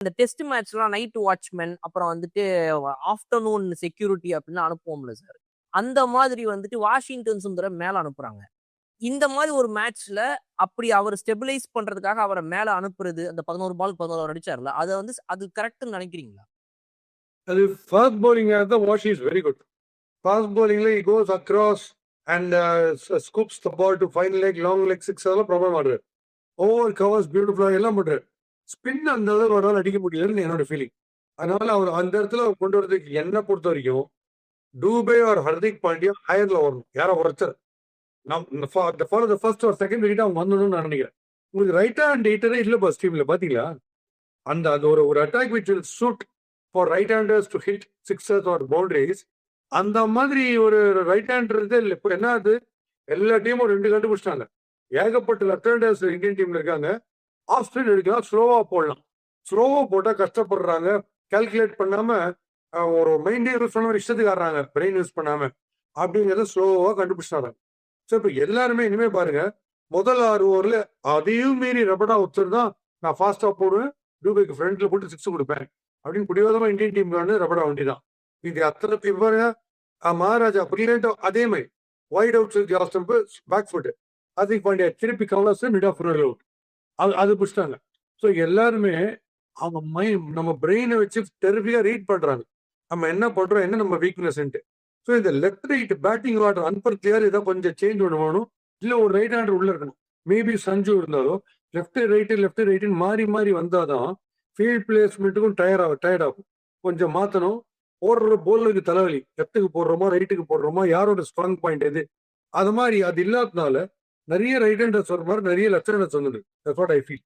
இந்த test மேட்ச்லாம் night watchman அப்புறம் வந்துட்டு ஆஃப்டர்நூன் செக்யூரிட்டி அப்படின்னு அனுப்புவோம்ல சார். அந்த மாதிரி வந்துட்டு வாஷிங்டன் சுந்தரம் மேல அனுப்புறாங்க. இந்த மாதிரி ஒரு மேட்ச்ல அப்படி அவர் ஸ்டெபிலைஸ் பண்றதுக்காக அவரை மேல அனுப்புறது, அந்த 11 பால் 11 ஓவர் அடிச்சார்ல, அத வந்து அது கரெக்ட்ன்னு நினைக்கிறீங்களா? அது fast bowling was is very good. Fast பவுலிங்ல he goes across and scoops the ball to fine leg, long leg, six அதெல்லாம் ப்ராப்ளம் ஆடுறாரு. ஓவர் கவர்ஸ் பியூட்டிஃபுல்லா எல்லாம் பண்றாரு. ஸ்பின் அந்த அளவுக்கு ஒரு நாள் அடிக்க முடியலன்னு என்னோட ஃபீலிங். அதனால அவர் அந்த இடத்துல கொண்டு வரதுக்கு என்ன பொறுத்த வரைக்கும் டூபே ஆர் ஹர்திக் பாண்டியா ஹையர்ல வரணும். யாரோ ஒருத்தர் ஃபார் த ஃபர்ஸ்ட் ஒரு செகண்ட் விக்கெட் அவங்க வந்துடணும்னு நான் நினைக்கிறேன். உங்களுக்கு ரைட் ஹேண்ட் ஹிட்டரே இல்லை பஸ் டீம்ல பாத்தீங்களா? அந்த அது ஒரு attack which will suit for right handers to hit sixers or boundaries. அந்த மாதிரி ஒரு ரைட் ஹேண்டர் இல்லை. இப்போ என்ன ஆகுது, எல்லா டீமும் 2 கண்டுபிடிச்சிட்டாங்க. ஏகப்பட்ட லெஃப்ட் ஹேண்டர்ஸ் இந்தியன் டீம்ல இருக்காங்க. ஆஃப் ஸ்பின் எடுக்கலாம், ஸ்லோவா போடலாம். ஸ்லோவா போட்டா கஷ்டப்படுறாங்க. கால்குலேட் பண்ணாம ஒரு மைண்ட் யூஸ் பண்ண இஷ்டத்துக்கு ஆடுறாங்க, பிரெயின் யூஸ் பண்ணாம. அப்படிங்கிறத ஸ்லோவா கண்டுபிடிச்சாங்க. ஸோ இப்போ எல்லாருமே இனிமே பாருங்க, முதல் 6 ஓவர்ல அதையும் மீறி ரபடா ஒருத்தர் தான் நான் ஃபாஸ்டா போடுவேன், டூபேக்கு ஃப்ரண்ட்ல போட்டு 6 கொடுப்பேன் அப்படின்னு பிடிவாதமா இந்தியன் டீம் ரபடா வண்டி தான். இது அத்தனை பாருங்க, மகாராஜா பிரில்லியண்டா அதே மாதிரி வைட் அவுட் ஜாஸ் stump back foot Hardik Pandya திருப்பி கவலாஸ் மிட் ஆஃப் அவுட் அது பிடிச்சிட்டாங்க. ஸோ எல்லாருமே அவங்க நம்ம பிரெயினை வச்சு டெரிஃபிக்கா ரீட் பண்றாங்க. நம்ம என்ன பண்றோம், என்ன நம்ம வீக்னஸ்ன்ட்டு. ஸோ இந்த லெஃப்ட் ரைட் பேட்டிங் ஆர்டர் அன்பர் கிளியர் இதை கொஞ்சம் சேஞ்ச் ஒன்று வேணும். இல்லை ஒரு ரைட் ஹேண்டர் உள்ள இருக்கணும். மேபி சஞ்சு இருந்தாலும் லெஃப்ட் ரைட்டுன்னு மாறி மாறி வந்தாதான் ஃபீல்ட் பிளேஸ்மெண்ட்டுக்கும் டயர்ட் ஆகும். கொஞ்சம் மாற்றணும். போடுற போலருக்கு தலைவலி, லெஃப்ட்டுக்கு போடுறோமா ரைட்டுக்கு போடுறோமா, யாரோட ஸ்ட்ராங் பாயிண்ட் எது, அது மாதிரி அது இல்லாததுனால நிறைய ரைட் ஹேண்டர்ஸ் வர மாதிரி நிறைய லெஃப்ட் ஹேண்டர்ஸ் வந்தது. That's what I feel.